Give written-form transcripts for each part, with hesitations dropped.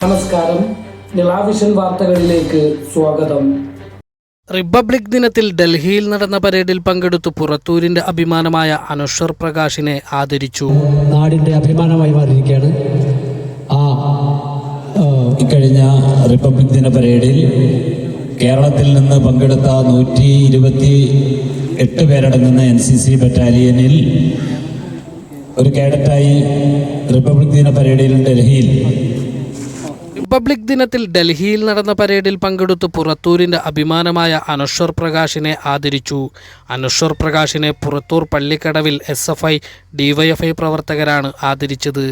നമസ്കാരം, നിലാവിഷൻ വാർത്തകളിലേക്ക് സ്വാഗതം. റിപ്പബ്ലിക് ദിനത്തിൽ ഡൽഹിയിൽ നടന്ന പരേഡിൽ പങ്കെടുത്തു പുറത്തൂരിന്റെ അഭിമാനമായ അനശ്വർ പ്രകാശിനെ ആദരിച്ചു. നാടിന്റെ അഭിമാനമായി മാറിയിരിക്കുകയാണ്. ഇക്കഴിഞ്ഞ റിപ്പബ്ലിക് ദിന പരേഡിൽ കേരളത്തിൽ നിന്ന് പങ്കെടുത്ത 128 പേരടങ്ങുന്ന NCC ബറ്റാലിയനിൽ ഒരു കേഡറ്റായി റിപ്പബ്ലിക് ദിന പരേഡിൽ റിപ്പബ്ലിക് ദിനത്തിൽ ഡൽഹിയിൽ നടന്ന പരേഡിൽ പങ്കെടുത്തു പുറത്തൂരിന്റെ അഭിമാനമായ അനശ്വർ പ്രകാശിനെ ആദരിച്ചു. അനശ്വർ പ്രകാശിനെ പുറത്തൂർ പള്ളിക്കടവിൽ SFI DYFI പ്രവർത്തകരാണ് ആദരിച്ചത്.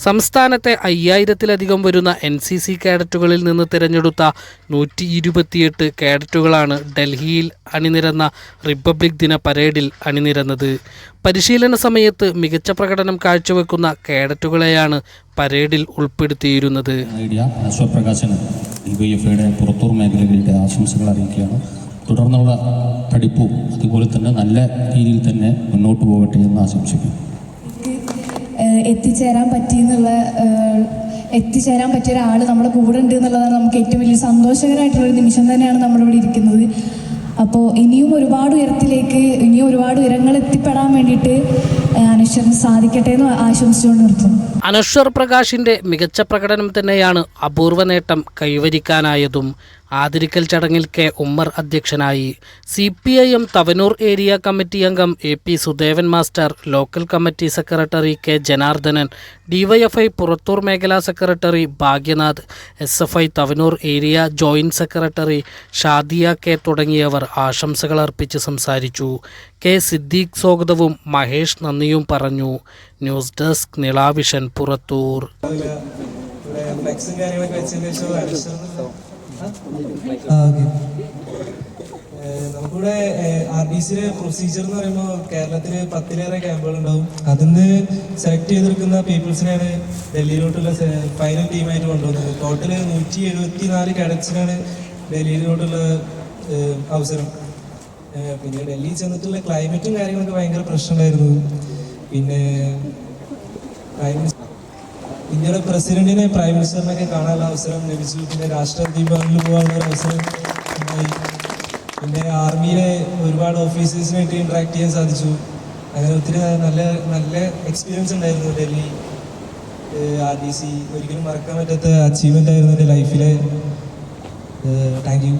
സംസ്ഥാനത്തെ 5000-ലധികം വരുന്ന NCC കേഡറ്റുകളിൽ നിന്ന് തിരഞ്ഞെടുത്ത 128 കേഡറ്റുകളാണ് ഡൽഹിയിൽ അണിനിരന്ന റിപ്പബ്ലിക് ദിന പരേഡിൽ അണിനിരന്നത്. പരിശീലന സമയത്ത് മികച്ച പ്രകടനം കാഴ്ചവെക്കുന്ന കേഡറ്റുകളെയാണ് പരേഡിൽ ഉൾപ്പെടുത്തിയിരുന്നത്. അശ്വപ്രകാശന് DYFIയുടെ പുറത്തൂർ മേഖലകളുടെ ആശംസകൾ അറിയിക്കുകയാണ്. തുടർന്നുള്ള പഠിപ്പും അതുപോലെ തന്നെ നല്ല രീതിയിൽ തന്നെ മുന്നോട്ട് പോകട്ടെ എന്ന് ആശംസിക്കുന്നു. എത്തിച്ചേരാൻ പറ്റിയ ഒരാൾ നമ്മുടെ കൂടെ ഉണ്ട് എന്നുള്ളതാണ് നമുക്ക് ഏറ്റവും വലിയ സന്തോഷകരമായിട്ടുള്ളൊരു നിമിഷം തന്നെയാണ് നമ്മളിവിടെ ഇരിക്കുന്നത്. അപ്പോൾ ഇനിയും ഒരുപാട് ഉയരങ്ങൾ എത്തിപ്പെടാൻ വേണ്ടിയിട്ട് അനശ്വറിന് സാധിക്കട്ടെ എന്ന് ആശംസിച്ചുകൊണ്ട് നിർത്തുന്നു. അനശ്വർ പ്രകാശിന്റെ മികച്ച പ്രകടനം തന്നെയാണ് അപൂർവ നേട്ടം കൈവരിക്കാനായതും. ആദരിക്കൽ ചടങ്ങിൽ K. ഉമ്മർ അധ്യക്ഷനായി. CPIM തവനൂർ ഏരിയ കമ്മിറ്റി അംഗം AP Sudevan master, local committee secretary K. Janardhanan, DYFI Purathur മേഖലാ സെക്രട്ടറി Bhagyanath, SFI Thavanur area joint secretary Shadiya K തുടങ്ങിയവർ ആശംസകൾ അർപ്പിച്ച് സംസാരിച്ചു. K. സിദ്ദീഖ് സ്വാഗതവും മഹേഷ് നന്ദിയും പറഞ്ഞു. News desk Nilavision Purathur. നമുക്കിവിടെ RDCയുടെ പ്രൊസീജിയർ എന്ന് പറയുമ്പോൾ കേരളത്തിൽ 10-ലേറെ ക്യാമ്പുകൾ ഉണ്ടാവും. അതിന്ന് സെലക്ട് ചെയ്തെടുക്കുന്ന പീപ്പിൾസിനെയാണ് ഡൽഹിയിലോട്ടുള്ള ഫൈനൽ ടീമായിട്ട് കൊണ്ടുവന്നത്. ടോട്ടൽ 174 കാഡറ്റ്സിനാണ് ഡൽഹിയിലോട്ടുള്ള അവസരം. പിന്നെ ഡൽഹി ചെന്നിട്ടുള്ള ക്ലൈമറ്റും കാര്യങ്ങളൊക്കെ ഭയങ്കര പ്രശ്നമുണ്ടായിരുന്നു. പിന്നെ ഇന്ത്യയുടെ പ്രസിഡന്റിനെ പ്രൈം മിനിസ്റ്ററിനൊക്കെ കാണാനുള്ള അവസരം ലഭിച്ചു. പിന്നെ രാഷ്ട്രപതി ഭവനിൽ പോകാനുള്ള അവസരം ഉണ്ടായി. പിന്നെ ആർമിയിലെ ഒരുപാട് ഓഫീസേഴ്സിനായിട്ട് ഇൻട്രാക്ട് ചെയ്യാൻ സാധിച്ചു. അങ്ങനെ ഒത്തിരി നല്ല എക്സ്പീരിയൻസ് ഉണ്ടായിരുന്നു ഡൽഹി RDC. ഒരിക്കലും മറക്കാൻ പറ്റാത്ത അച്ചീവ്മെൻ്റ് ആയിരുന്നു എൻ്റെ ലൈഫിലെ. Thank you.